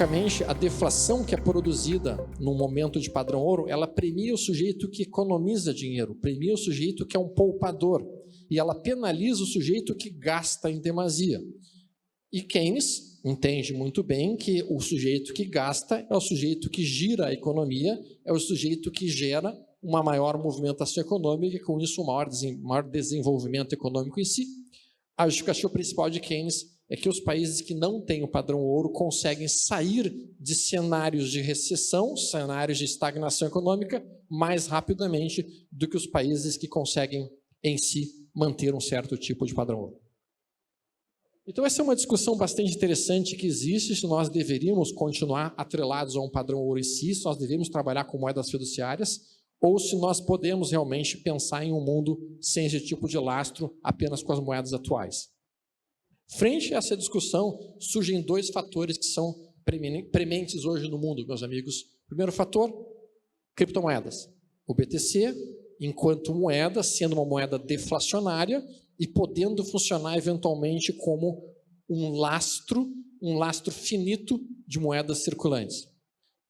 Basicamente, a deflação que é produzida no momento de padrão ouro, ela premia o sujeito que economiza dinheiro, premia o sujeito que é um poupador, e ela penaliza o sujeito que gasta em demasia. E Keynes entende muito bem que o sujeito que gasta é o sujeito que gira a economia, é o sujeito que gera uma maior movimentação econômica e, com isso, um maior desenvolvimento econômico em si. A justificativa principal de Keynes é que os países que não têm o padrão ouro conseguem sair de cenários de recessão, cenários de estagnação econômica, mais rapidamente do que os países que conseguem, em si, manter um certo tipo de padrão ouro. Então, essa é uma discussão bastante interessante que existe, se nós deveríamos continuar atrelados a um padrão ouro em si, se nós devemos trabalhar com moedas fiduciárias, ou se nós podemos realmente pensar em um mundo sem esse tipo de lastro, apenas com as moedas atuais. Frente a essa discussão, surgem dois fatores que são prementes hoje no mundo, meus amigos. Primeiro fator, criptomoedas. O BTC, enquanto moeda, sendo uma moeda deflacionária e podendo funcionar eventualmente como um lastro finito de moedas circulantes.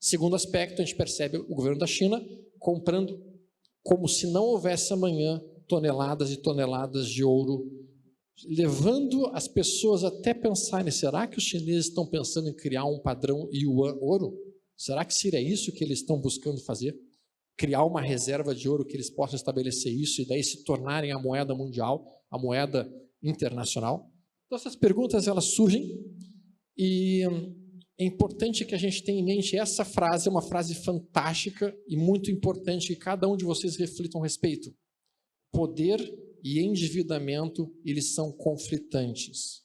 Segundo aspecto, a gente percebe o governo da China comprando como se não houvesse amanhã toneladas e toneladas de ouro, levando as pessoas até pensarem, será que os chineses estão pensando em criar um padrão yuan ouro? Será que seria isso que eles estão buscando fazer? Criar uma reserva de ouro que eles possam estabelecer isso e daí se tornarem a moeda mundial, a moeda internacional? Então, essas perguntas elas surgem e é importante que a gente tenha em mente essa frase, é uma frase fantástica e muito importante que cada um de vocês reflitam a respeito. Poder e endividamento, eles são conflitantes.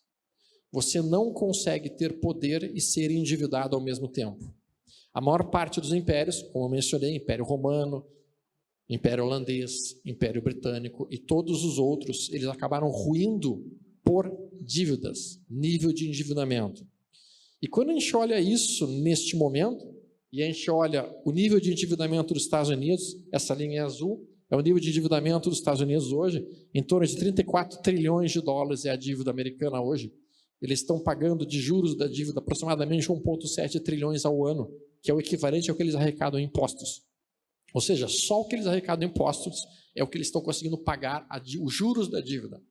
Você não consegue ter poder e ser endividado ao mesmo tempo. A maior parte dos impérios, como eu mencionei, Império Romano, Império Holandês, Império Britânico e todos os outros, eles acabaram ruindo por dívidas, nível de endividamento. E quando a gente olha isso neste momento, e a gente olha o nível de endividamento dos Estados Unidos, essa linha azul, é o nível de endividamento dos Estados Unidos hoje, em torno de 34 trilhões de dólares é a dívida americana hoje. Eles estão pagando de juros da dívida aproximadamente 1,7 trilhões ao ano, que é o equivalente ao que eles arrecadam em impostos. Ou seja, só o que eles arrecadam em impostos é o que eles estão conseguindo pagar os juros da dívida.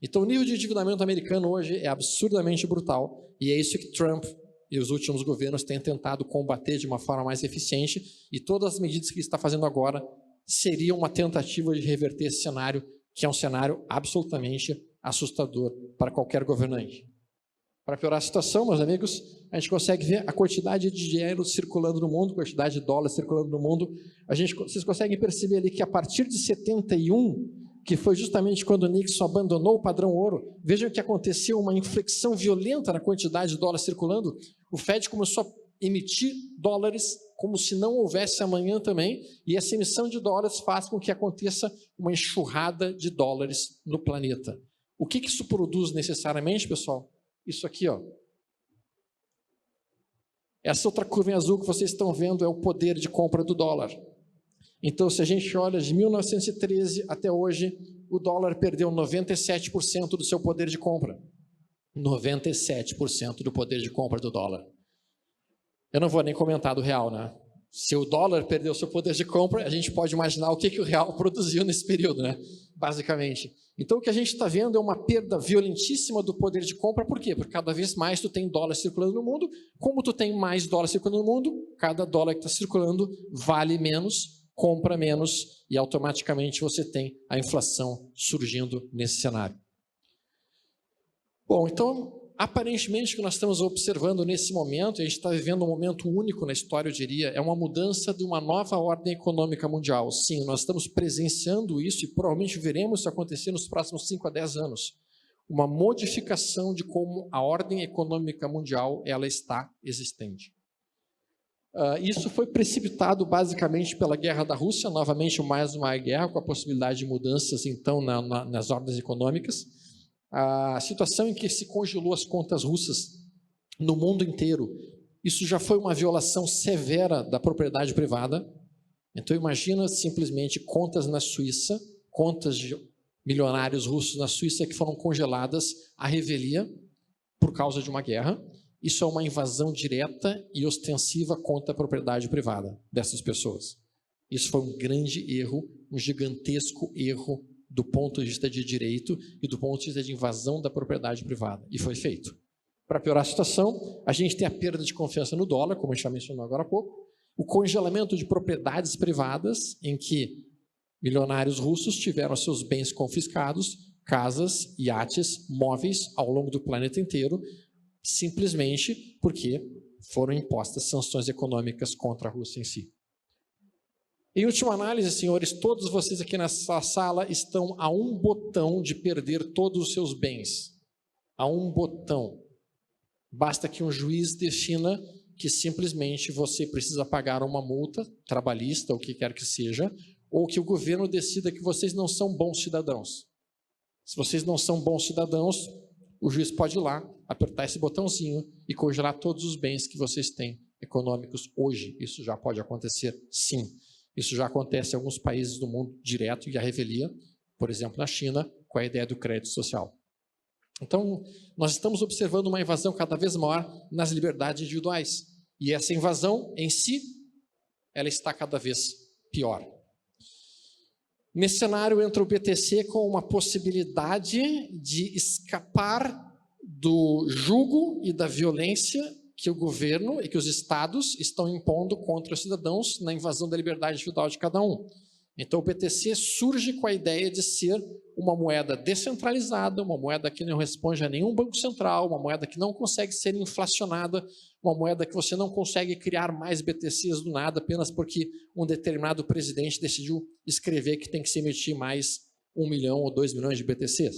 Então, o nível de endividamento americano hoje é absurdamente brutal, e é isso que Trump e os últimos governos têm tentado combater de uma forma mais eficiente, e todas as medidas que ele está fazendo agora seria uma tentativa de reverter esse cenário, que é um cenário absolutamente assustador para qualquer governante. Para piorar a situação, meus amigos, a gente consegue ver a quantidade de dinheiro circulando no mundo, a quantidade de dólares circulando no mundo. Vocês conseguem perceber ali que a partir de 71, que foi justamente quando o Nixon abandonou o padrão ouro, vejam que aconteceu uma inflexão violenta na quantidade de dólares circulando. O Fed começou a emitir dólares como se não houvesse amanhã também, e essa emissão de dólares faz com que aconteça uma enxurrada de dólares no planeta. O que isso produz necessariamente, pessoal? Isso aqui, ó. Essa outra curva em azul que vocês estão vendo é o poder de compra do dólar. Então, se a gente olha de 1913 até hoje, o dólar perdeu 97% do seu poder de compra. 97% do poder de compra do dólar. Eu não vou nem comentar do real, né? Se o dólar perdeu seu poder de compra, a gente pode imaginar o que o real produziu nesse período, né? Basicamente. Então, o que a gente está vendo é uma perda violentíssima do poder de compra. Por quê? Porque cada vez mais tu tem dólar circulando no mundo. Como tu tem mais dólar circulando no mundo, cada dólar que está circulando vale menos, compra menos, e automaticamente você tem a inflação surgindo nesse cenário. Bom, então, aparentemente o que nós estamos observando nesse momento, e a gente está vivendo um momento único na história, eu diria, é uma mudança de uma nova ordem econômica mundial. Sim, nós estamos presenciando isso e provavelmente veremos isso acontecer nos próximos 5 a 10 anos. Uma modificação de como a ordem econômica mundial ela está existente. Isso foi precipitado basicamente pela guerra da Rússia, novamente mais uma guerra com a possibilidade de mudanças então nas ordens econômicas. A situação em que se congelou as contas russas no mundo inteiro, isso já foi uma violação severa da propriedade privada. Então imagina simplesmente contas na Suíça, contas de milionários russos na Suíça que foram congeladas à revelia por causa de uma guerra. isso é uma invasão direta e ostensiva contra a propriedade privada dessas pessoas. Isso foi um grande erro, um gigantesco erro do ponto de vista de direito e do ponto de vista de invasão da propriedade privada. E foi feito. Para piorar a situação, a gente tem a perda de confiança no dólar, como a gente já mencionou agora há pouco, o congelamento de propriedades privadas, em que milionários russos tiveram seus bens confiscados, casas, iates, móveis ao longo do planeta inteiro, simplesmente porque foram impostas sanções econômicas contra a Rússia em si. Em última análise, senhores, todos vocês aqui nessa sala estão a um botão de perder todos os seus bens. A um botão. Basta que um juiz defina que simplesmente você precisa pagar uma multa trabalhista, ou o que quer que seja, ou que o governo decida que vocês não são bons cidadãos. Se vocês não são bons cidadãos, o juiz pode ir lá, apertar esse botãozinho e congelar todos os bens que vocês têm econômicos hoje. Isso já pode acontecer, sim. Isso já acontece em alguns países do mundo direto e a revelia, por exemplo, na China, com a ideia do crédito social. Então, nós estamos observando uma invasão cada vez maior nas liberdades individuais. E essa invasão, em si, ela está cada vez pior. Nesse cenário, entra o BTC com uma possibilidade de escapar do jugo e da violência que o governo e que os estados estão impondo contra os cidadãos na invasão da liberdade individual de cada um. Então, o BTC surge com a ideia de ser uma moeda descentralizada, uma moeda que não responde a nenhum banco central, uma moeda que não consegue ser inflacionada, uma moeda que você não consegue criar mais BTCs do nada apenas porque um determinado presidente decidiu escrever que tem que se emitir mais 1 milhão ou 2 milhões de BTCs.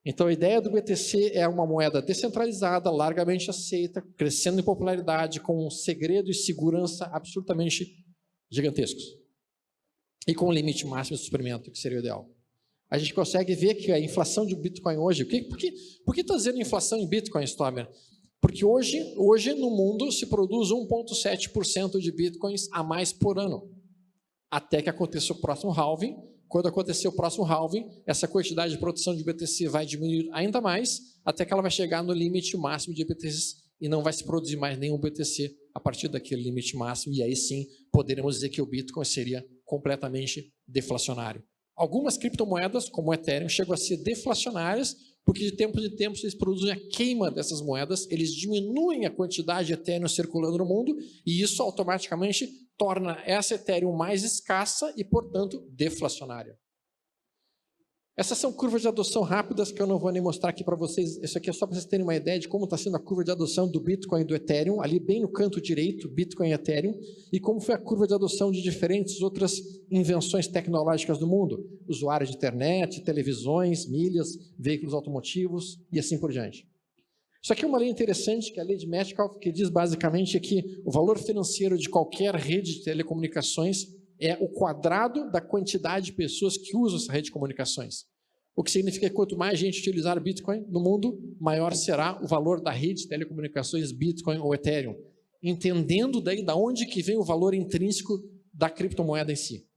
Então, a ideia do BTC é uma moeda descentralizada, largamente aceita, crescendo em popularidade, com um segredo e segurança absolutamente gigantescos. E com um limite máximo de suprimento, que seria o ideal. A gente consegue ver que a inflação de Bitcoin hoje... Por que está dizendo inflação em Bitcoin, Stomer? Porque hoje no mundo se produz 1,7% de Bitcoins a mais por ano. Até que aconteça o próximo halving. Quando acontecer o próximo halving, essa quantidade de produção de BTC vai diminuir ainda mais, até que ela vai chegar no limite máximo de BTCs e não vai se produzir mais nenhum BTC a partir daquele limite máximo. E aí sim, poderemos dizer que o Bitcoin seria completamente deflacionário. Algumas criptomoedas, como o Ethereum, chegam a ser deflacionárias, porque de tempos em tempos eles produzem a queima dessas moedas, eles diminuem a quantidade de Ethereum circulando no mundo, e isso automaticamente torna essa Ethereum mais escassa e, portanto, deflacionária. Essas são curvas de adoção rápidas que eu não vou nem mostrar aqui para vocês. Isso aqui é só para vocês terem uma ideia de como está sendo a curva de adoção do Bitcoin e do Ethereum, ali bem no canto direito, Bitcoin e Ethereum, e como foi a curva de adoção de diferentes outras invenções tecnológicas do mundo. Usuários de internet, televisões, milhas, veículos automotivos e assim por diante. Isso aqui é uma lei interessante, que é a lei de Metcalfe, que diz basicamente que o valor financeiro de qualquer rede de telecomunicações é o quadrado da quantidade de pessoas que usam essa rede de comunicações. O que significa que quanto mais gente utilizar Bitcoin no mundo, maior será o valor da rede de telecomunicações Bitcoin ou Ethereum. Entendendo daí de onde que vem o valor intrínseco da criptomoeda em si.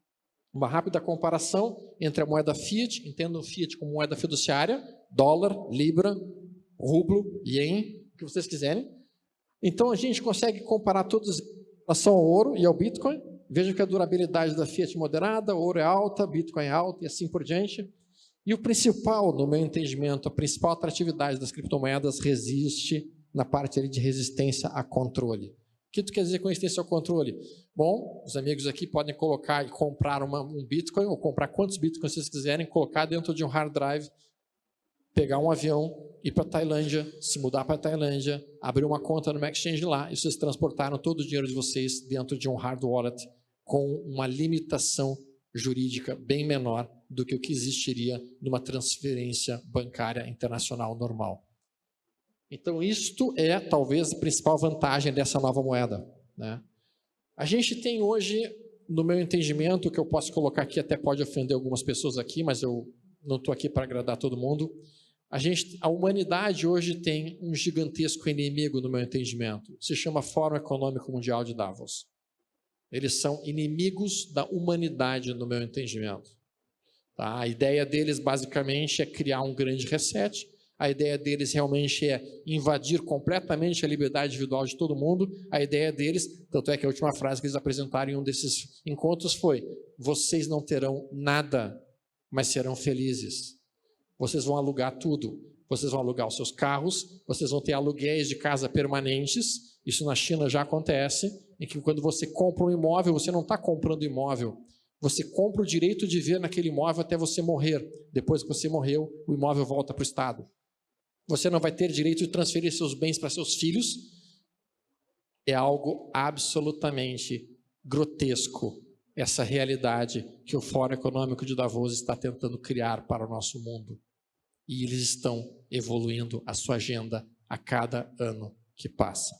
Uma rápida comparação entre a moeda Fiat, entendam Fiat como moeda fiduciária, dólar, libra, rublo, ien, o que vocês quiserem. Então a gente consegue comparar todos em relação ao ouro e ao Bitcoin. Veja que a durabilidade da Fiat é moderada, ouro é alta, Bitcoin é alta e assim por diante. E o principal, no meu entendimento, a principal atratividade das criptomoedas resiste na parte ali de resistência a controle. O que tu quer dizer com resistência ao controle? Bom, os amigos aqui podem colocar e comprar um Bitcoin, ou comprar quantos Bitcoins vocês quiserem, colocar dentro de um hard drive, pegar um avião, ir para a Tailândia, se mudar para a Tailândia, abrir uma conta no exchange lá, e vocês transportaram todo o dinheiro de vocês dentro de um hard wallet com uma limitação jurídica bem menor do que o que existiria numa transferência bancária internacional normal. Então, isto é talvez a principal vantagem dessa nova moeda, né? A gente tem hoje, no meu entendimento, que eu posso colocar aqui, até pode ofender algumas pessoas aqui, mas eu não estou aqui para agradar todo mundo. A humanidade hoje tem um gigantesco inimigo, no meu entendimento. Se chama Fórum Econômico Mundial de Davos. Eles são inimigos da humanidade, no meu entendimento. Tá? A ideia deles, basicamente, é criar um grande reset, A ideia deles realmente é invadir completamente a liberdade individual de todo mundo. A ideia deles, tanto é que a última frase que eles apresentaram em um desses encontros foi: vocês não terão nada, mas serão felizes. Vocês vão alugar tudo. Vocês vão alugar os seus carros, vocês vão ter aluguéis de casa permanentes. Isso na China já acontece, em que quando você compra um imóvel, você não está comprando imóvel. Você compra o direito de viver naquele imóvel até você morrer. Depois que você morreu, o imóvel volta para o Estado. Você não vai ter direito de transferir seus bens para seus filhos. É algo absolutamente grotesco, essa realidade que o Fórum Econômico de Davos está tentando criar para o nosso mundo. E eles estão evoluindo a sua agenda a cada ano que passa.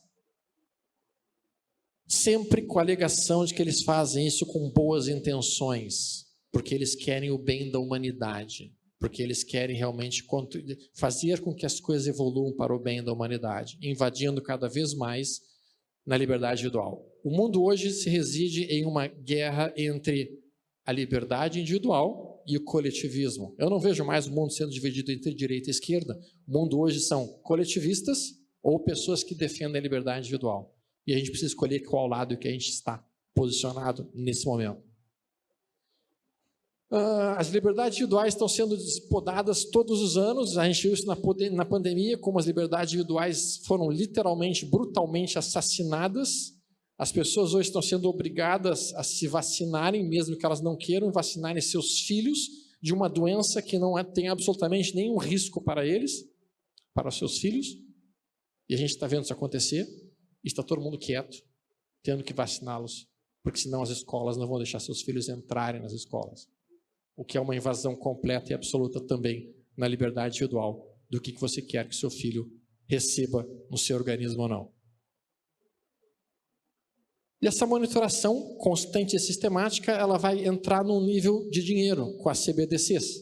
Sempre com a alegação de que eles fazem isso com boas intenções, porque eles querem o bem da humanidade, porque eles querem realmente fazer com que as coisas evoluam para o bem da humanidade, invadindo cada vez mais na liberdade individual. O mundo hoje se reside em uma guerra entre a liberdade individual e o coletivismo. Eu não vejo mais o mundo sendo dividido entre direita e esquerda. O mundo hoje são coletivistas ou pessoas que defendem a liberdade individual. E a gente precisa escolher qual lado que a gente está posicionado nesse momento. As liberdades individuais estão sendo podadas todos os anos. A gente viu isso na pandemia, como as liberdades individuais foram literalmente, brutalmente assassinadas. As pessoas hoje estão sendo obrigadas a se vacinarem, mesmo que elas não queiram, vacinarem seus filhos de uma doença que não tem absolutamente nenhum risco para eles, para os seus filhos. E a gente está vendo isso acontecer. E está todo mundo quieto, tendo que vaciná-los, porque senão as escolas não vão deixar seus filhos entrarem nas escolas. O que é uma invasão completa e absoluta também na liberdade individual do que você quer que seu filho receba no seu organismo ou não. E essa monitoração constante e sistemática, ela vai entrar num nível de dinheiro com as CBDCs.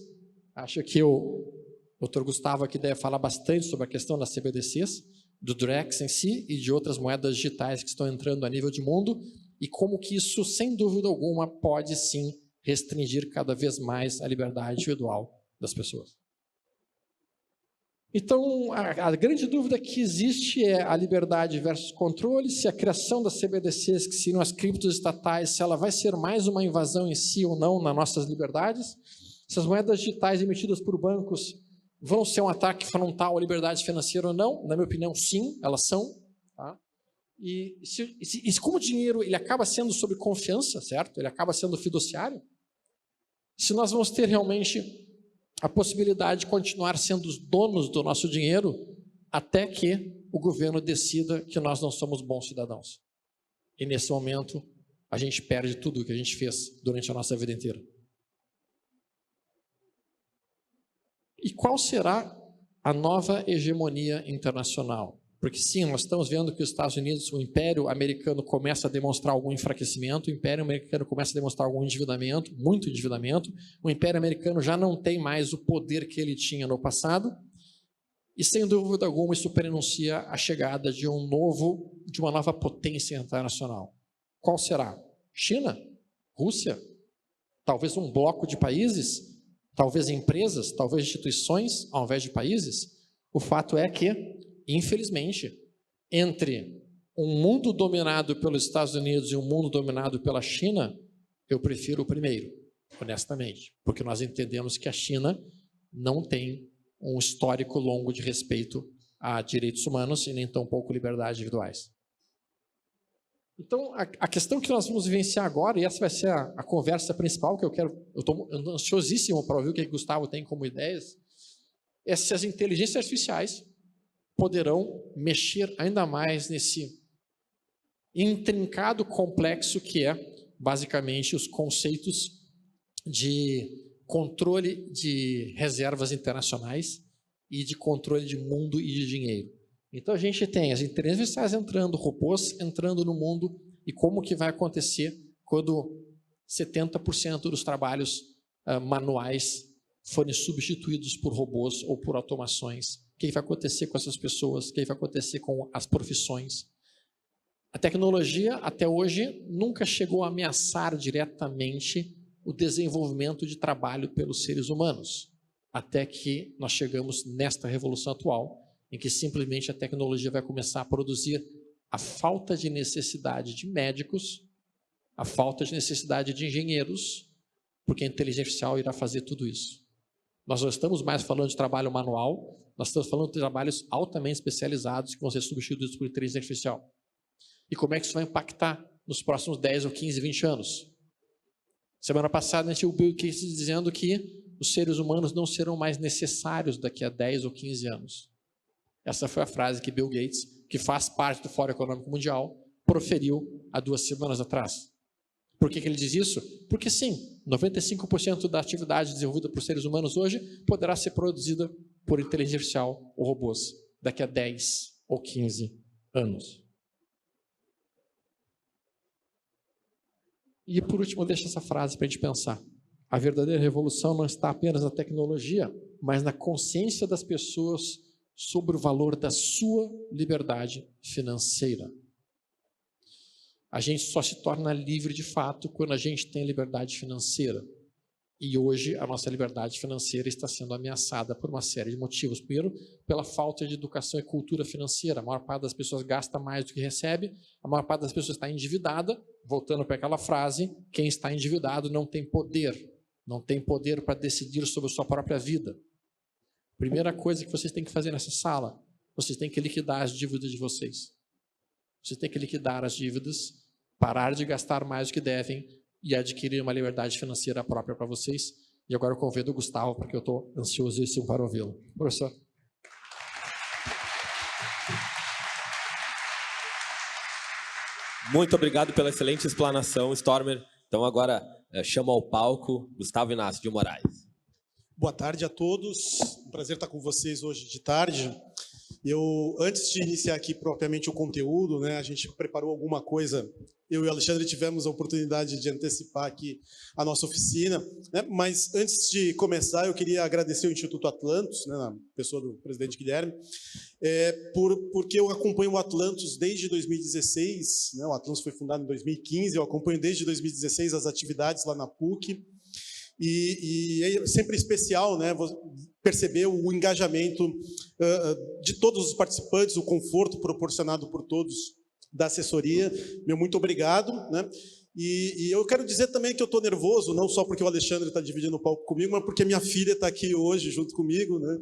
Acho que o Dr. Gustavo aqui deve falar bastante sobre a questão das CBDCs, do Drex em si e de outras moedas digitais que estão entrando a nível de mundo e como que isso, sem dúvida alguma, pode sim restringir cada vez mais a liberdade individual das pessoas. Então, a grande dúvida que existe é a liberdade versus controle, se a criação das CBDCs, que seriam as criptos estatais, se ela vai ser mais uma invasão em si ou não nas nossas liberdades, se as moedas digitais emitidas por bancos vão ser um ataque frontal à liberdade financeira ou não? Na minha opinião, sim, elas são. Tá? E como o dinheiro ele acaba sendo sob confiança, certo? Ele acaba sendo fiduciário. Se nós vamos ter realmente a possibilidade de continuar sendo os donos do nosso dinheiro até que o governo decida que nós não somos bons cidadãos. E nesse momento, a gente perde tudo o que a gente fez durante a nossa vida inteira. E qual será a nova hegemonia internacional? Porque sim, nós estamos vendo que os Estados Unidos, o Império Americano começa a demonstrar algum enfraquecimento, o Império Americano começa a demonstrar algum endividamento, muito endividamento, o Império Americano já não tem mais o poder que ele tinha no passado, e sem dúvida alguma isso prenuncia a chegada de uma nova potência internacional. Qual será? China? Rússia? Talvez um bloco de países? Talvez empresas, talvez instituições, ao invés de países? O fato é que, infelizmente, entre um mundo dominado pelos Estados Unidos e um mundo dominado pela China, eu prefiro o primeiro, honestamente, porque nós entendemos que a China não tem um histórico longo de respeito a direitos humanos e nem tampouco liberdades individuais. Então, a questão que nós vamos vivenciar agora, e essa vai ser a conversa principal que eu estou ansiosíssimo para ouvir o que o Gustavo tem como ideias, é se as inteligências artificiais poderão mexer ainda mais nesse intrincado complexo que é, basicamente, os conceitos de controle de reservas internacionais e de controle de mundo e de dinheiro. Então, a gente tem as inteligências artificiais entrando, robôs entrando no mundo, e como que vai acontecer quando 70% dos trabalhos manuais forem substituídos por robôs ou por automações? O que vai acontecer com essas pessoas? O que vai acontecer com as profissões? A tecnologia, até hoje, nunca chegou a ameaçar diretamente o desenvolvimento de trabalho pelos seres humanos. até que nós chegamos nesta revolução atual, em que simplesmente a tecnologia vai começar a produzir a falta de necessidade de médicos, a falta de necessidade de engenheiros, porque a inteligência artificial irá fazer tudo isso. Nós não estamos mais falando de trabalho manual, nós estamos falando de trabalhos altamente especializados que vão ser substituídos por inteligência artificial. E como é que isso vai impactar nos próximos 10 ou 15, 20 anos? Semana passada, a gente viu o Bill Gates dizendo que os seres humanos não serão mais necessários daqui a 10 ou 15 anos. Essa foi a frase que Bill Gates, que faz parte do Fórum Econômico Mundial, proferiu há 2 semanas atrás. Por que ele diz isso? Porque sim, 95% da atividade desenvolvida por seres humanos hoje poderá ser produzida por inteligência artificial ou robôs daqui a 10 ou 15 anos. E por último, deixa essa frase para a gente pensar. A verdadeira revolução não está apenas na tecnologia, mas na consciência das pessoas sobre o valor da sua liberdade financeira. A gente só se torna livre de fato quando a gente tem liberdade financeira. E hoje a nossa liberdade financeira está sendo ameaçada por uma série de motivos. Primeiro, pela falta de educação e cultura financeira. A maior parte das pessoas gasta mais do que recebe, a maior parte das pessoas está endividada. Voltando para aquela frase, quem está endividado não tem poder. Não tem poder para decidir sobre a sua própria vida. Primeira coisa que vocês têm que fazer nessa sala, vocês têm que liquidar as dívidas de vocês. Vocês têm que liquidar as dívidas, parar de gastar mais do que devem e adquirir uma liberdade financeira própria para vocês. E agora eu convido o Gustavo, porque eu estou ansiosíssimo para ouvi-lo. Professor. Muito obrigado pela excelente explanação, Stormer. Então agora chamo ao palco Gustavo Inácio de Moraes. Boa tarde a todos, um prazer estar com vocês hoje de tarde. Antes de iniciar aqui propriamente o conteúdo, né, a gente preparou alguma coisa, eu e o Alexandre tivemos a oportunidade de antecipar aqui a nossa oficina, né, mas antes de começar eu queria agradecer o Instituto Atlantos, né, na pessoa do presidente Guilherme, porque eu acompanho o Atlantos desde 2016, né, o Atlantos foi fundado em 2015, eu acompanho desde 2016 as atividades lá na PUC, e é sempre especial, né, perceber o engajamento de todos os participantes, o conforto proporcionado por todos da assessoria. Meu muito obrigado, né? E eu quero dizer também que eu estou nervoso, não só porque o Alexandre está dividindo o palco comigo, mas porque minha filha está aqui hoje junto comigo, né?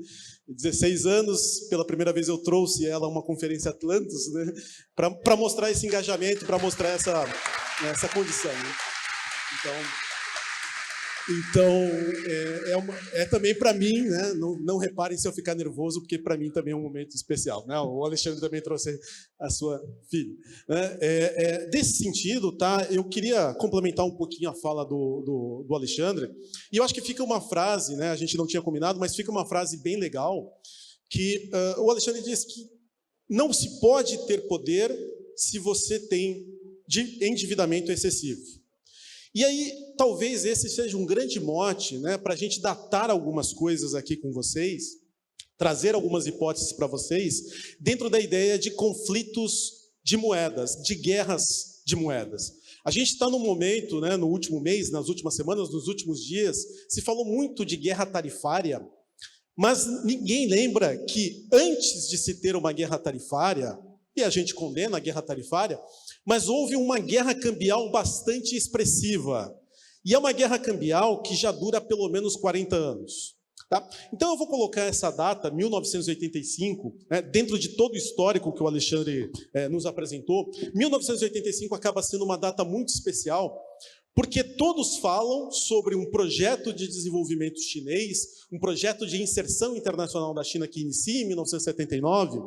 16 anos, pela primeira vez eu trouxe ela a uma conferência Atlantos, né? Para mostrar esse engajamento, para mostrar essa condição, né? Então, é também para mim, né? Não reparem se eu ficar nervoso, porque para mim também é um momento especial, né? O Alexandre também trouxe a sua filha, né? Desse sentido, tá? Eu queria complementar um pouquinho a fala do Alexandre, e eu acho que fica uma frase, né? A gente não tinha combinado, mas fica uma frase bem legal, que o Alexandre diz que não se pode ter poder se você tem endividamento excessivo. E aí, talvez esse seja um grande mote, né, para a gente datar algumas coisas aqui com vocês, trazer algumas hipóteses para vocês, dentro da ideia de conflitos de moedas, de guerras de moedas. A gente está num momento, né, no último mês, nas últimas semanas, nos últimos dias, se falou muito de guerra tarifária, mas ninguém lembra que antes de se ter uma guerra tarifária, e a gente condena a guerra tarifária, mas houve uma guerra cambial bastante expressiva. E é uma guerra cambial que já dura pelo menos 40 anos. Tá? Então eu vou colocar essa data, 1985, né, dentro de todo o histórico que o Alexandre nos apresentou. 1985 acaba sendo uma data muito especial, porque todos falam sobre um projeto de desenvolvimento chinês, um projeto de inserção internacional da China que inicia em 1979,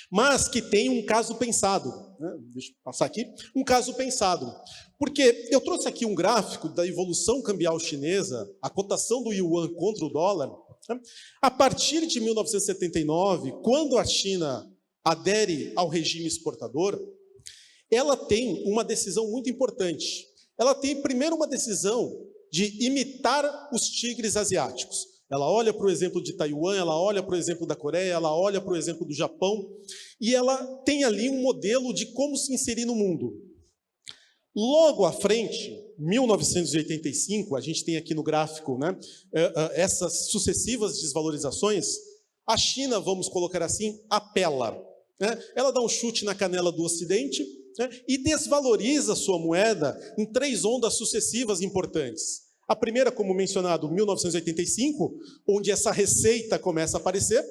mas que tem um caso pensado, né? Deixa eu passar aqui, um caso pensado, porque eu trouxe aqui um gráfico da evolução cambial chinesa, a cotação do yuan contra o dólar, né? A partir de 1979, quando a China adere ao regime exportador, ela tem uma decisão muito importante. Ela tem primeiro uma decisão de imitar os tigres asiáticos. Ela olha para o exemplo de Taiwan, ela olha para o exemplo da Coreia, ela olha para o exemplo do Japão, e ela tem ali um modelo de como se inserir no mundo. Logo à frente, 1985, a gente tem aqui no gráfico, né, essas sucessivas desvalorizações. A China, vamos colocar assim, apela, né? Ela dá um chute na canela do Ocidente, né, e desvaloriza sua moeda em 3 ondas sucessivas importantes. A primeira, como mencionado, 1985, onde essa receita começa a aparecer.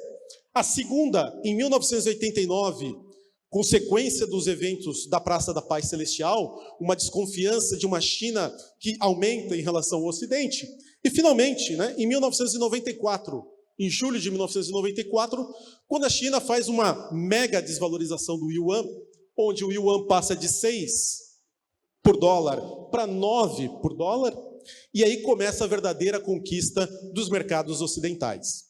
A segunda, em 1989, consequência dos eventos da Praça da Paz Celestial, uma desconfiança de uma China que aumenta em relação ao Ocidente. E, finalmente, né, em 1994, em julho de 1994, quando a China faz uma mega desvalorização do yuan, onde o yuan passa de 6 por dólar para 9 por dólar, e aí começa a verdadeira conquista dos mercados ocidentais.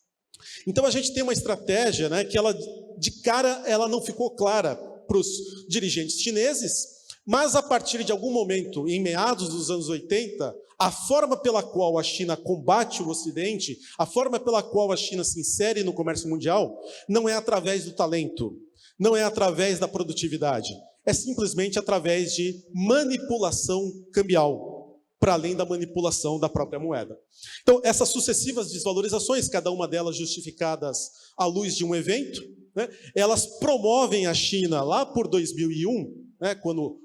Então a gente tem uma estratégia, né, que ela, de cara, ela não ficou clara para os dirigentes chineses, mas a partir de algum momento, em meados dos anos 80, a forma pela qual a China combate o Ocidente, a forma pela qual a China se insere no comércio mundial, não é através do talento, não é através da produtividade, é simplesmente através de manipulação cambial, para além da manipulação da própria moeda. Então, essas sucessivas desvalorizações, cada uma delas justificadas à luz de um evento, né, elas promovem a China lá por 2001, né, quando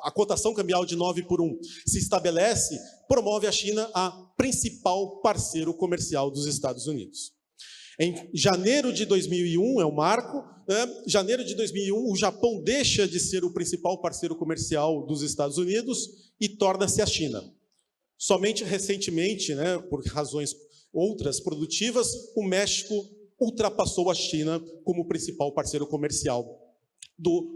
a cotação cambial de 9 por 1 se estabelece, promove a China a principal parceiro comercial dos Estados Unidos. Em janeiro de 2001, é o marco, né? Janeiro de 2001, o Japão deixa de ser o principal parceiro comercial dos Estados Unidos e torna-se a China. Somente recentemente, né, por razões outras produtivas, o México ultrapassou a China como principal parceiro comercial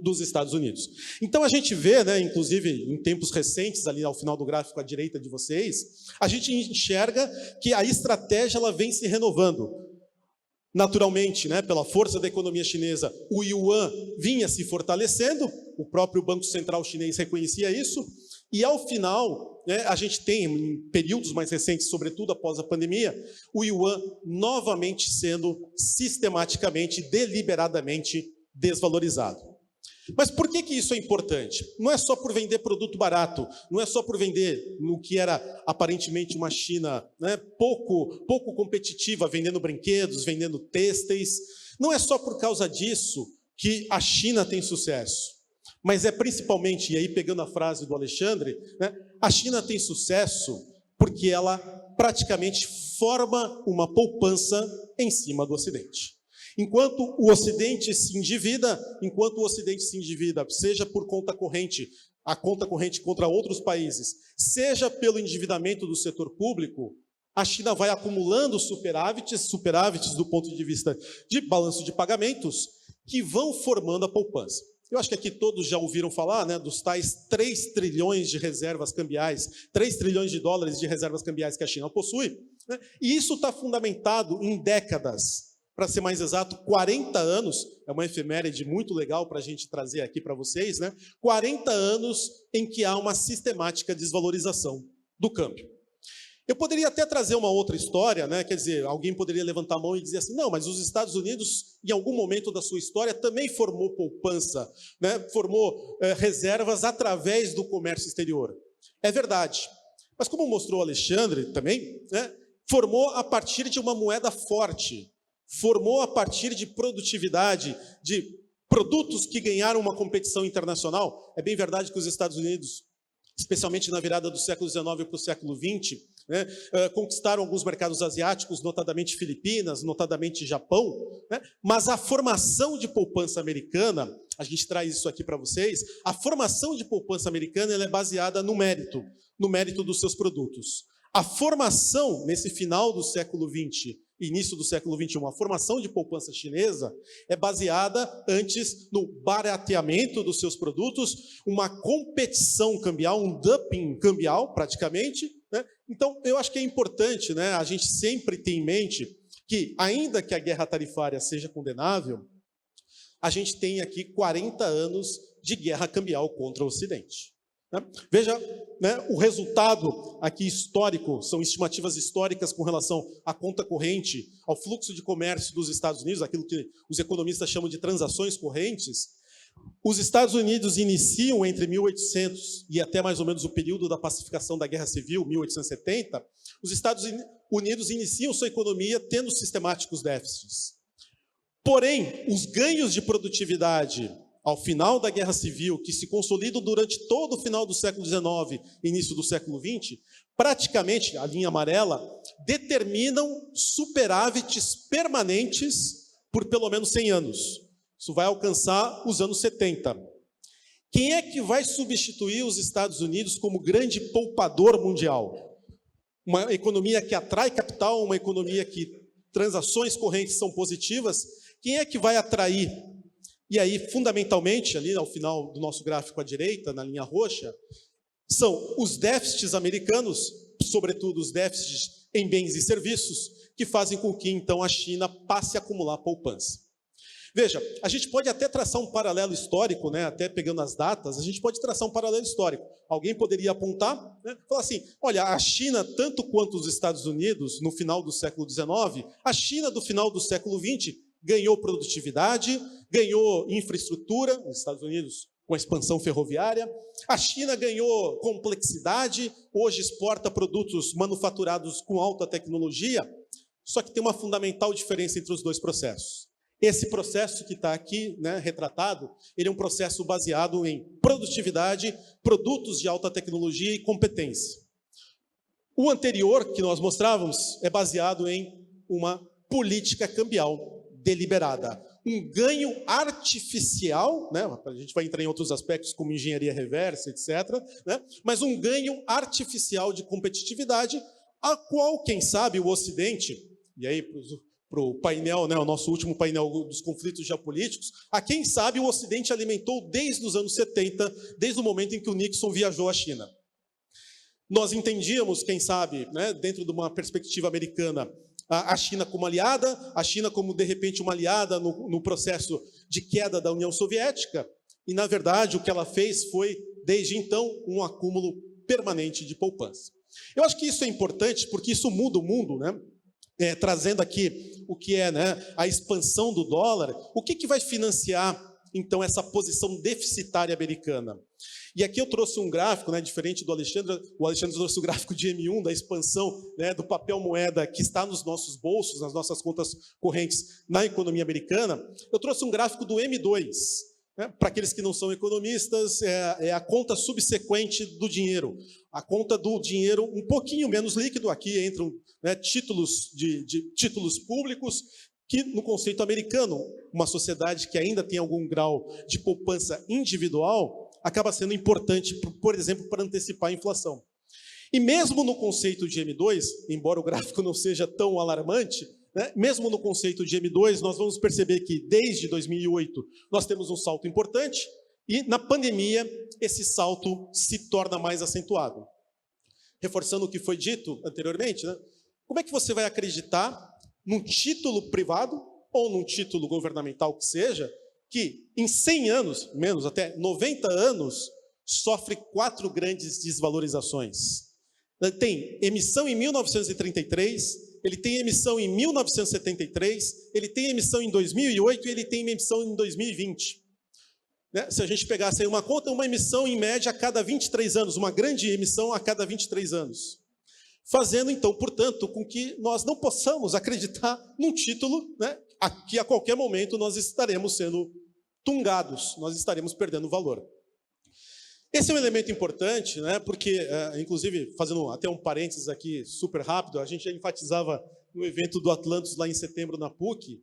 dos Estados Unidos. Então a gente vê, né, inclusive em tempos recentes, ali ao final do gráfico à direita de vocês, a gente enxerga que a estratégia ela vem se renovando. Naturalmente, né, pela força da economia chinesa, o yuan vinha se fortalecendo, o próprio Banco Central chinês reconhecia isso, e ao final, né, a gente tem, em períodos mais recentes, sobretudo após a pandemia, o yuan novamente sendo sistematicamente, deliberadamente desvalorizado. Mas por que isso é importante? Não é só por vender produto barato, não é só por vender no que era aparentemente uma China, né, pouco competitiva, vendendo brinquedos, vendendo têxteis. Não é só por causa disso que a China tem sucesso, mas é principalmente, e aí pegando a frase do Alexandre, né, a China tem sucesso porque ela praticamente forma uma poupança em cima do Ocidente. Enquanto o Ocidente se endivida, seja por conta corrente, a conta corrente contra outros países, seja pelo endividamento do setor público, a China vai acumulando superávites do ponto de vista de balanço de pagamentos, que vão formando a poupança. Eu acho que aqui todos já ouviram falar, né, dos tais 3 trilhões de reservas cambiais, 3 trilhões de dólares de reservas cambiais que a China possui, né, e isso está fundamentado em décadas. Para ser mais exato, 40 anos, é uma efeméride muito legal para a gente trazer aqui para vocês, né? 40 anos em que há uma sistemática desvalorização do câmbio. Eu poderia até trazer uma outra história, né? Quer dizer, alguém poderia levantar a mão e dizer assim, não, mas os Estados Unidos, em algum momento da sua história, também formou poupança, né? Formou reservas através do comércio exterior. É verdade. Mas como mostrou o Alexandre também, né? Formou a partir de uma moeda forte, formou a partir de produtividade, de produtos que ganharam uma competição internacional. É bem verdade que os Estados Unidos, especialmente na virada do século XIX para o século XX, né, conquistaram alguns mercados asiáticos, notadamente Filipinas, notadamente Japão, né, mas a formação de poupança americana, a gente traz isso aqui para vocês, a formação de poupança americana ela é baseada no mérito dos seus produtos. A formação, nesse final do século XX, início do século XXI, a formação de poupança chinesa é baseada antes no barateamento dos seus produtos, uma competição cambial, um dumping cambial, praticamente, né? Então, eu acho que é importante, né, a gente sempre ter em mente que, ainda que a guerra tarifária seja condenável, a gente tem aqui 40 anos de guerra cambial contra o Ocidente. Veja, né, o resultado aqui histórico, são estimativas históricas com relação à conta corrente, ao fluxo de comércio dos Estados Unidos, aquilo que os economistas chamam de transações correntes. Os Estados Unidos iniciam entre 1800 e até mais ou menos o período da pacificação da Guerra Civil, 1870, os Estados Unidos iniciam sua economia tendo sistemáticos déficits. Porém, os ganhos de produtividade ao final da Guerra Civil, que se consolidam durante todo o final do século XIX e início do século XX, praticamente, a linha amarela, determinam superávites permanentes por pelo menos 100 anos. Isso vai alcançar os anos 70. Quem é que vai substituir os Estados Unidos como grande poupador mundial? Uma economia que atrai capital, uma economia que transações correntes são positivas. Quem é que vai atrair? E aí, fundamentalmente, ali ao final do nosso gráfico à direita, na linha roxa, são os déficits americanos, sobretudo os déficits em bens e serviços, que fazem com que, então, a China passe a acumular poupança. Veja, a gente pode até traçar um paralelo histórico, né? Até pegando as datas, a gente pode traçar um paralelo histórico. Alguém poderia apontar, né? Falar assim, olha, a China, tanto quanto os Estados Unidos, no final do século XIX, a China do final do século XX ganhou produtividade, ganhou infraestrutura, os Estados Unidos com a expansão ferroviária, a China ganhou complexidade, hoje exporta produtos manufaturados com alta tecnologia, só que tem uma fundamental diferença entre os dois processos. Esse processo que está aqui, né, retratado, ele é um processo baseado em produtividade, produtos de alta tecnologia e competência. O anterior, que nós mostrávamos, é baseado em uma política cambial deliberada. Um ganho artificial, né, a gente vai entrar em outros aspectos como engenharia reversa, etc., né, mas um ganho artificial de competitividade, a qual, quem sabe, o Ocidente, e aí para o painel, né, o nosso último painel dos conflitos geopolíticos, a quem sabe o Ocidente alimentou desde os anos 70, desde o momento em que o Nixon viajou à China. Nós entendíamos, quem sabe, né, dentro de uma perspectiva americana, a China como aliada, a China como, de repente, uma aliada no processo de queda da União Soviética, e, na verdade, o que ela fez foi, desde então, um acúmulo permanente de poupança. Eu acho que isso é importante, porque isso muda o mundo, né? Trazendo aqui o que é, né, a expansão do dólar, o que vai financiar, então, essa posição deficitária americana? E aqui eu trouxe um gráfico, né, diferente do Alexandre, o Alexandre trouxe o gráfico de M1, da expansão, né, do papel moeda que está nos nossos bolsos, nas nossas contas correntes na economia americana. Eu trouxe um gráfico do M2, né, para aqueles que não são economistas, é a conta subsequente do dinheiro. A conta do dinheiro um pouquinho menos líquido, aqui entram, né, títulos títulos públicos, que no conceito americano, uma sociedade que ainda tem algum grau de poupança individual, acaba sendo importante, por exemplo, para antecipar a inflação. E mesmo no conceito de M2, embora o gráfico não seja tão alarmante, né, mesmo no conceito de M2, nós vamos perceber que desde 2008 nós temos um salto importante, e na pandemia esse salto se torna mais acentuado. Reforçando o que foi dito anteriormente, né, como é que você vai acreditar num título privado ou num título governamental que seja, que em 100 anos, menos até 90 anos, sofre 4 grandes desvalorizações? Tem emissão em 1933, ele tem emissão em 1973, ele tem emissão em 2008 e ele tem emissão em 2020. Né? Se a gente pegasse aí uma conta, uma emissão em média a cada 23 anos, uma grande emissão a cada 23 anos. Fazendo, então, portanto, com que nós não possamos acreditar num título, né, que a qualquer momento nós estaremos sendo tungados, nós estaremos perdendo valor. Esse é um elemento importante, né, porque, inclusive, fazendo até um parênteses aqui super rápido, a gente já enfatizava no evento do Atlantis lá em setembro na PUC,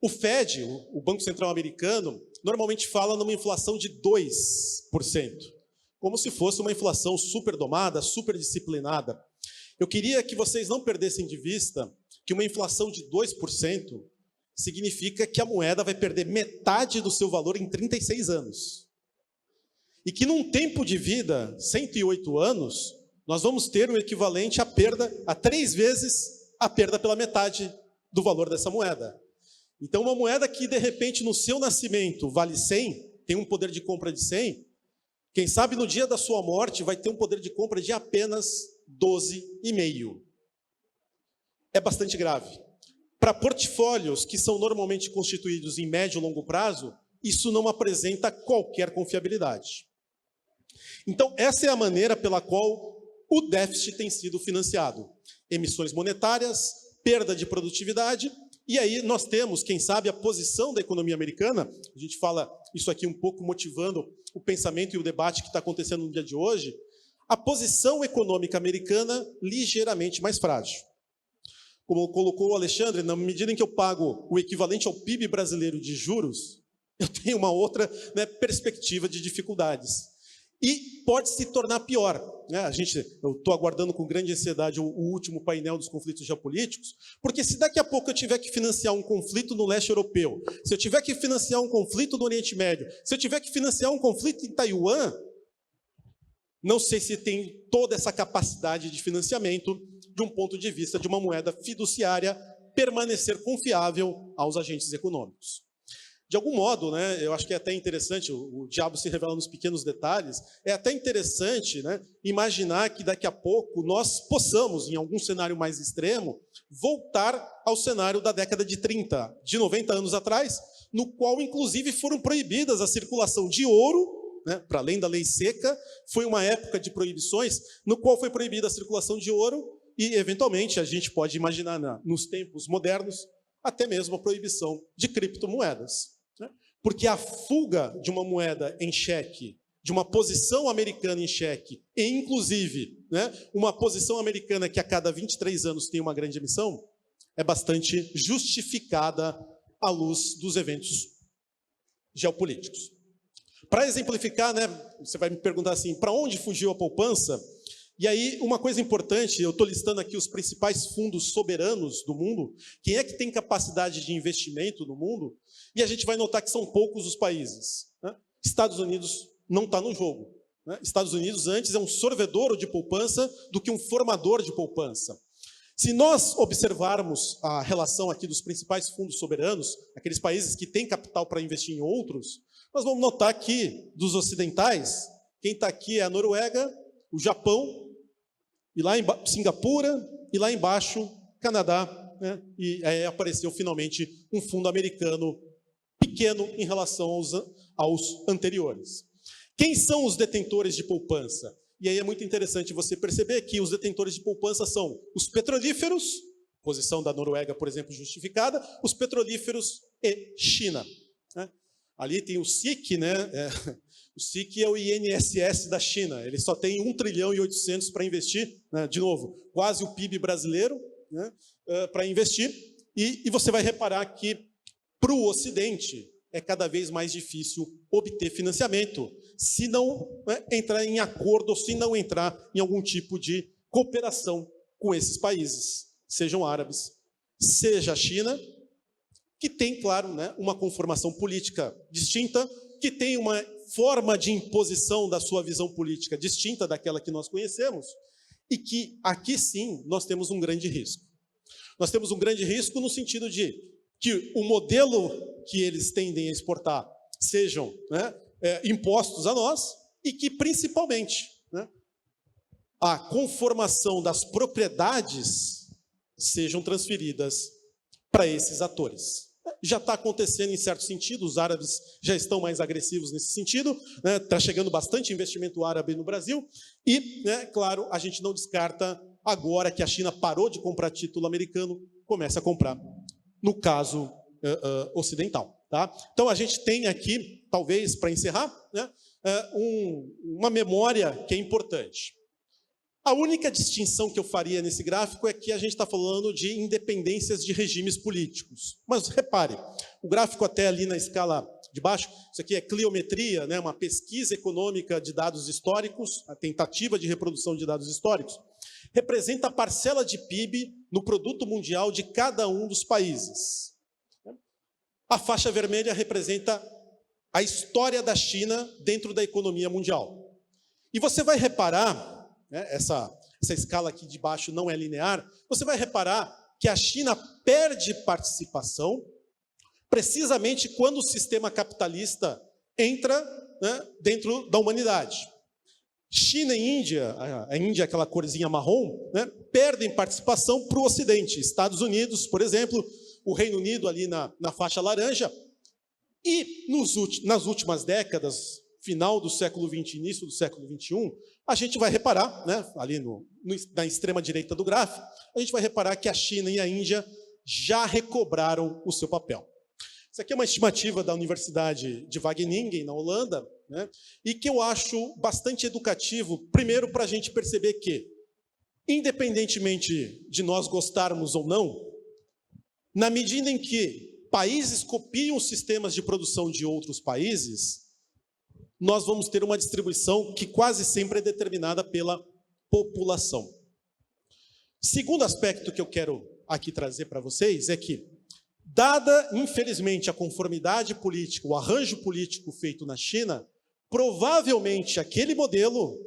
o Fed, o Banco Central Americano, normalmente fala numa inflação de 2%, como se fosse uma inflação super domada, super disciplinada. Eu queria que vocês não perdessem de vista que uma inflação de 2% significa que a moeda vai perder metade do seu valor em 36 anos. E que num tempo de vida, 108 anos, nós vamos ter o equivalente à perda, a 3 vezes a perda pela metade do valor dessa moeda. Então, uma moeda que, de repente, no seu nascimento vale 100, tem um poder de compra de 100, quem sabe no dia da sua morte vai ter um poder de compra de apenas 12,5. É bastante grave. Para portfólios que são normalmente constituídos em médio e longo prazo, isso não apresenta qualquer confiabilidade. Então, essa é a maneira pela qual o déficit tem sido financiado. Emissões monetárias, perda de produtividade, e aí nós temos, quem sabe, a posição da economia americana, a gente fala isso aqui um pouco motivando o pensamento e o debate que está acontecendo no dia de hoje, a posição econômica americana ligeiramente mais frágil. Como colocou o Alexandre, na medida em que eu pago o equivalente ao PIB brasileiro de juros, eu tenho uma outra, né, perspectiva de dificuldades. E pode se tornar pior. Né? Eu estou aguardando com grande ansiedade o último painel dos conflitos geopolíticos, porque se daqui a pouco eu tiver que financiar um conflito no leste europeu, se eu tiver que financiar um conflito no Oriente Médio, se eu tiver que financiar um conflito em Taiwan, não sei se tem toda essa capacidade de financiamento de um ponto de vista de uma moeda fiduciária permanecer confiável aos agentes econômicos. De algum modo, né, eu acho que é até interessante, o diabo se revela nos pequenos detalhes, é até interessante, né, imaginar que daqui a pouco nós possamos, em algum cenário mais extremo, voltar ao cenário da década de 30, de 90 anos atrás, no qual, inclusive, foram proibidas a circulação de ouro, né, para além da lei seca, foi uma época de proibições, no qual foi proibida a circulação de ouro, e, eventualmente, a gente pode imaginar, nos tempos modernos, até mesmo a proibição de criptomoedas. Porque a fuga de uma moeda em xeque, de uma posição americana em xeque, e inclusive, né, uma posição americana que a cada 23 anos tem uma grande emissão, é bastante justificada à luz dos eventos geopolíticos. Para exemplificar, né, você vai me perguntar assim, para onde fugiu a poupança? E aí, uma coisa importante, eu estou listando aqui os principais fundos soberanos do mundo, quem é que tem capacidade de investimento no mundo, e a gente vai notar que são poucos os países. Né? Estados Unidos não está no jogo. Né? Estados Unidos antes é um sorvedor de poupança do que um formador de poupança. Se nós observarmos a relação aqui dos principais fundos soberanos, aqueles países que têm capital para investir em outros, nós vamos notar que, dos ocidentais, quem está aqui é a Noruega, o Japão, e lá Singapura, e lá embaixo, Canadá, né? E aí apareceu finalmente um fundo americano pequeno em relação aos anteriores. Quem são os detentores de poupança? E aí é muito interessante você perceber que os detentores de poupança são os petrolíferos, posição da Noruega, por exemplo, justificada, os petrolíferos e China. Né? Ali tem o SIC, né? O SIC é o INSS da China, ele só tem 1 trilhão e 800 para investir, né? De novo, quase o PIB brasileiro, né? Para investir, e você vai reparar que para o Ocidente é cada vez mais difícil obter financiamento, se não, né, entrar em acordo, ou se não entrar em algum tipo de cooperação com esses países, sejam árabes, seja a China, que tem, claro, né, uma conformação política distinta, que tem uma forma de imposição da sua visão política distinta daquela que nós conhecemos, e que aqui sim nós temos um grande risco. Nós temos um grande risco no sentido de que o modelo que eles tendem a exportar sejam, né, impostos a nós, e que principalmente, né, a conformação das propriedades sejam transferidas para esses atores. Já está acontecendo em certo sentido, os árabes já estão mais agressivos nesse sentido, né, está chegando bastante investimento árabe no Brasil, e, né, claro, a gente não descarta agora que a China parou de comprar título americano, começa a comprar, no caso ocidental. Tá? Então, a gente tem aqui, talvez, para encerrar, né, uma memória que é importante. A única distinção que eu faria nesse gráfico é que a gente está falando de independências de regimes políticos. Mas, repare, o gráfico até ali na escala de baixo, isso aqui é cliometria, né, uma pesquisa econômica de dados históricos, a tentativa de reprodução de dados históricos, representa a parcela de PIB no produto mundial de cada um dos países. A faixa vermelha representa a história da China dentro da economia mundial. E você vai reparar, né, essa escala aqui de baixo não é linear, você vai reparar que a China perde participação precisamente quando o sistema capitalista entra, né, dentro da humanidade. China e Índia, a Índia, aquela corzinha marrom, né, perdem participação para o Ocidente. Estados Unidos, por exemplo, o Reino Unido ali na faixa laranja, E nas últimas décadas, final do século XX, início do século XXI, a gente vai reparar, né, ali na extrema direita do gráfico, a gente vai reparar que a China e a Índia já recobraram o seu papel. Isso aqui é uma estimativa da Universidade de Wageningen, na Holanda, né, e que eu acho bastante educativo, primeiro para a gente perceber que, independentemente de nós gostarmos ou não, na medida em que países copiam os sistemas de produção de outros países, nós vamos ter uma distribuição que quase sempre é determinada pela população. Segundo aspecto que eu quero aqui trazer para vocês é que, dada, infelizmente, a conformidade política, o arranjo político feito na China, provavelmente aquele modelo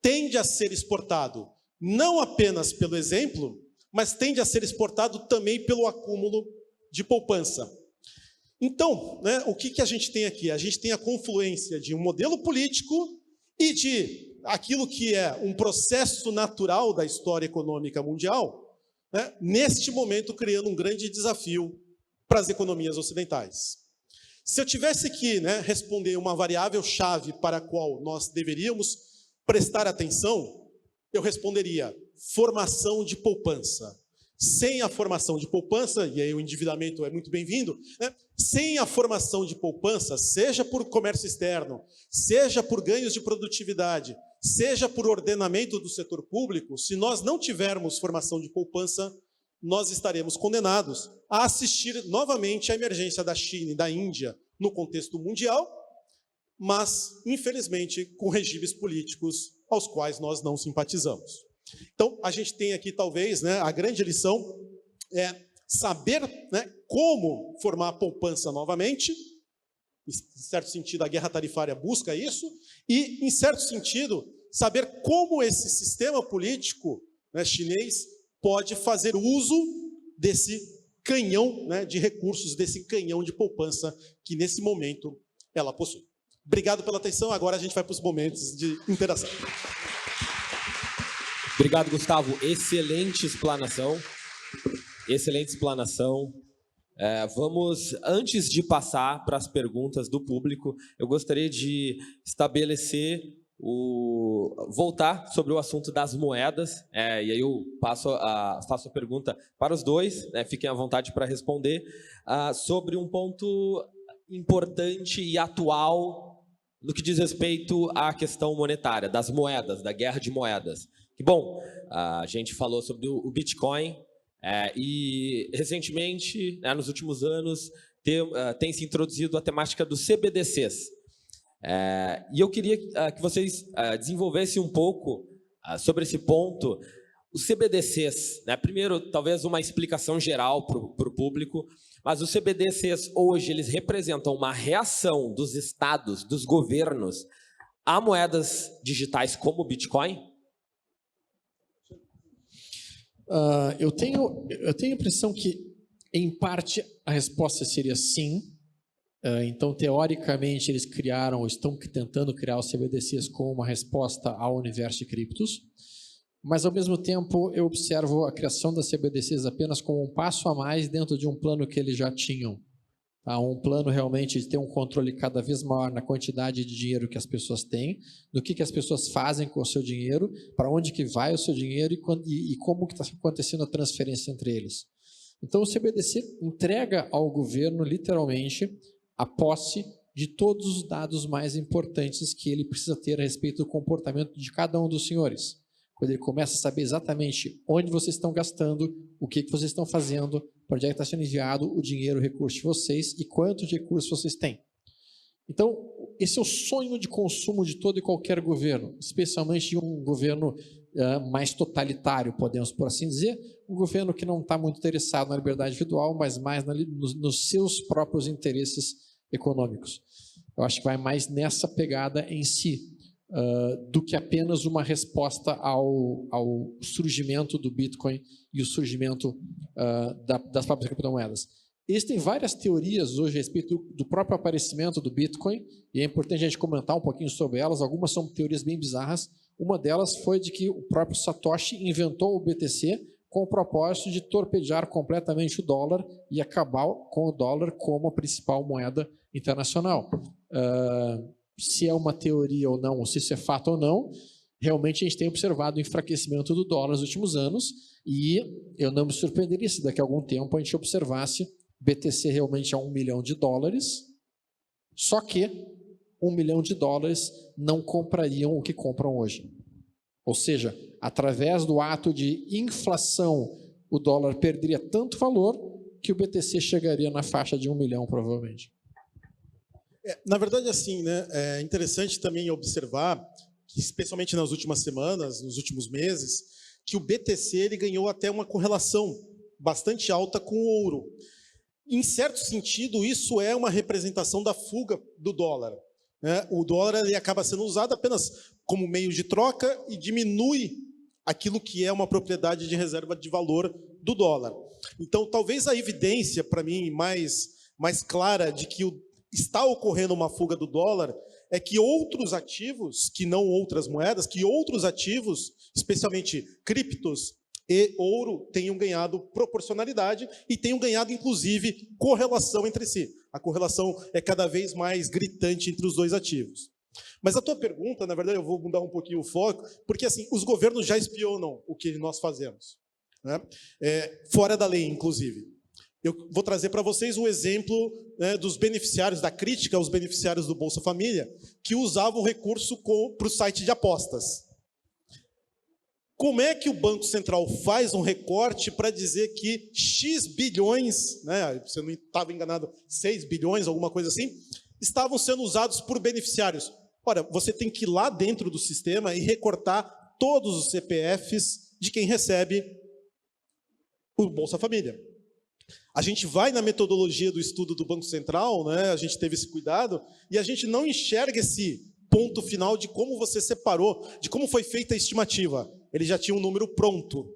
tende a ser exportado não apenas pelo exemplo, mas tende a ser exportado também pelo acúmulo de poupança. Então, né, o que a gente tem aqui? A gente tem a confluência de um modelo político e de aquilo que é um processo natural da história econômica mundial, né, neste momento criando um grande desafio para as economias ocidentais. Se eu tivesse que, né, responder uma variável-chave para a qual nós deveríamos prestar atenção, eu responderia formação de poupança. Sem a formação de poupança, e aí o endividamento é muito bem-vindo, né? Sem a formação de poupança, seja por comércio externo, seja por ganhos de produtividade, seja por ordenamento do setor público, se nós não tivermos formação de poupança, nós estaremos condenados a assistir novamente à emergência da China e da Índia no contexto mundial, mas, infelizmente, com regimes políticos aos quais nós não simpatizamos. Então, a gente tem aqui, talvez, né, a grande lição é saber, né, como formar a poupança novamente. Em certo sentido, a guerra tarifária busca isso. E, em certo sentido, saber como esse sistema político, né, chinês pode fazer uso desse canhão, né, de recursos, desse canhão de poupança que, nesse momento, ela possui. Obrigado pela atenção. Agora a gente vai para os momentos de interação. Obrigado, Gustavo. Excelente explanação. Excelente explanação. Vamos, antes de passar para as perguntas do público, eu gostaria de estabelecer voltar sobre o assunto das moedas. E aí eu faço a pergunta para os dois, né, fiquem à vontade para responder, sobre um ponto importante e atual no que diz respeito à questão monetária, das moedas, da guerra de moedas. Que bom, a gente falou sobre o Bitcoin e recentemente, né, nos últimos anos, tem se introduzido a temática dos CBDCs. E eu queria que vocês desenvolvessem um pouco sobre esse ponto. Os CBDCs, né, primeiro, talvez uma explicação geral para o público, mas os CBDCs hoje eles representam uma reação dos estados, dos governos, a moedas digitais como o Bitcoin? Eu tenho a impressão que, em parte, a resposta seria sim. Então, teoricamente, eles criaram, ou estão tentando criar os CBDCs como uma resposta ao universo de criptos, mas, ao mesmo tempo, eu observo a criação das CBDCs apenas como um passo a mais dentro de um plano que eles já tinham. Um plano realmente de ter um controle cada vez maior na quantidade de dinheiro que as pessoas têm, do que as pessoas fazem com o seu dinheiro, para onde que vai o seu dinheiro e como que está acontecendo a transferência entre eles. Então, o CBDC entrega ao governo, literalmente, a posse de todos os dados mais importantes que ele precisa ter a respeito do comportamento de cada um dos senhores. Quando ele começa a saber exatamente onde vocês estão gastando, o que vocês estão fazendo, para onde é que está sendo enviado o dinheiro, o recurso de vocês e quantos recursos vocês têm. Então, esse é o sonho de consumo de todo e qualquer governo, especialmente de um governo mais totalitário, podemos por assim dizer, um governo que não está muito interessado na liberdade individual, mas mais nos seus próprios interesses econômicos. Eu acho que vai mais nessa pegada em si, do que apenas uma resposta ao surgimento do Bitcoin e o surgimento das próprias criptomoedas. Existem várias teorias hoje a respeito do próprio aparecimento do Bitcoin, e é importante a gente comentar um pouquinho sobre elas. Algumas são teorias bem bizarras. Uma delas foi de que o próprio Satoshi inventou o BTC com o propósito de torpedear completamente o dólar e acabar com o dólar como a principal moeda internacional. Se é uma teoria ou não, ou se isso é fato ou não, realmente a gente tem observado o enfraquecimento do dólar nos últimos anos e eu não me surpreenderia se daqui a algum tempo a gente observasse BTC realmente a $1 milhão, só que $1 milhão não comprariam o que compram hoje. Ou seja, através do ato de inflação, o dólar perderia tanto valor que o BTC chegaria na faixa de $1 milhão, provavelmente. Na verdade, assim, né, é interessante também observar, que, especialmente nas últimas semanas, nos últimos meses, que o BTC ele ganhou até uma correlação bastante alta com o ouro. Em certo sentido, isso é uma representação da fuga do dólar. Né? O dólar ele acaba sendo usado apenas como meio de troca e diminui aquilo que é uma propriedade de reserva de valor do dólar. Então, talvez a evidência, para mim, mais clara de que está ocorrendo uma fuga do dólar é que outros ativos, que não outras moedas, que outros ativos, especialmente criptos e ouro, tenham ganhado proporcionalidade e tenham ganhado, inclusive, correlação entre si. A correlação é cada vez mais gritante entre os dois ativos. Mas a tua pergunta, na verdade, eu vou mudar um pouquinho o foco, porque assim, os governos já espionam o que nós fazemos, né? Fora da lei, inclusive. Eu vou trazer para vocês um exemplo, né, dos beneficiários, da crítica aos beneficiários do Bolsa Família, que usavam o recurso para o site de apostas. Como é que o Banco Central faz um recorte para dizer que X bilhões, né, você não estava enganado, 6 bilhões, alguma coisa assim, estavam sendo usados por beneficiários? Ora, você tem que ir lá dentro do sistema e recortar todos os CPFs de quem recebe o Bolsa Família. A gente vai na metodologia do estudo do Banco Central, né, a gente teve esse cuidado, e a gente não enxerga esse ponto final de como você separou, de como foi feita a estimativa. Ele já tinha um número pronto,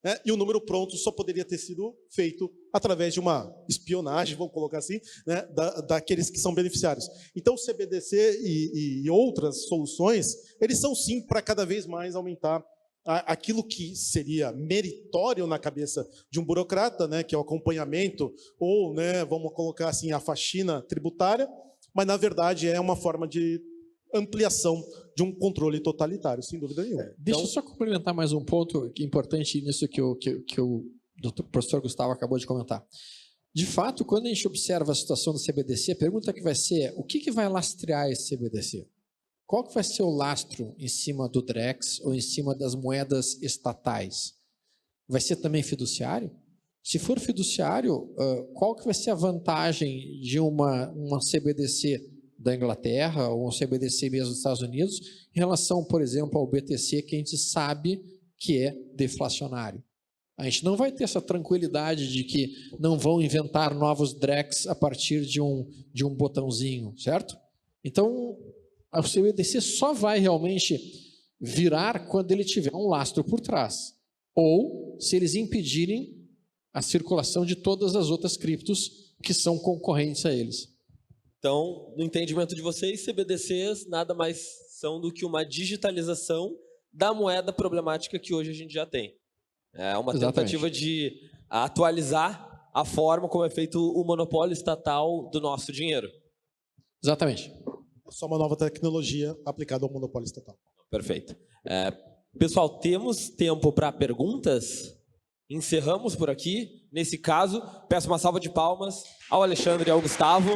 né, e o número pronto só poderia ter sido feito através de uma espionagem, vamos colocar assim, né, daqueles que são beneficiários. Então, o CBDC e outras soluções, eles são sim para cada vez mais aumentar aquilo que seria meritório na cabeça de um burocrata, né, que é o acompanhamento, ou, né, vamos colocar assim, a faxina tributária, mas, na verdade, é uma forma de ampliação de um controle totalitário, sem dúvida nenhuma. Deixa eu só complementar mais um ponto importante nisso que o professor Gustavo acabou de comentar. De fato, quando a gente observa a situação do CBDC, a pergunta que vai ser é, o que vai lastrear esse CBDC? Qual que vai ser o lastro em cima do Drex ou em cima das moedas estatais? Vai ser também fiduciário? Se for fiduciário, qual que vai ser a vantagem de uma CBDC da Inglaterra ou um CBDC mesmo dos Estados Unidos em relação, por exemplo, ao BTC, que a gente sabe que é deflacionário? A gente não vai ter essa tranquilidade de que não vão inventar novos Drex a partir de um botãozinho, certo? Então, o CBDC só vai realmente virar quando ele tiver um lastro por trás. Ou se eles impedirem a circulação de todas as outras criptos que são concorrentes a eles. Então, no entendimento de vocês, CBDCs nada mais são do que uma digitalização da moeda problemática que hoje a gente já tem. É uma tentativa de atualizar a forma como é feito o monopólio estatal do nosso dinheiro. Exatamente. Só uma nova tecnologia aplicada ao monopólio estatal. Perfeito. Pessoal, temos tempo para perguntas? Encerramos por aqui. Nesse caso, peço uma salva de palmas ao Alexandre e ao Gustavo.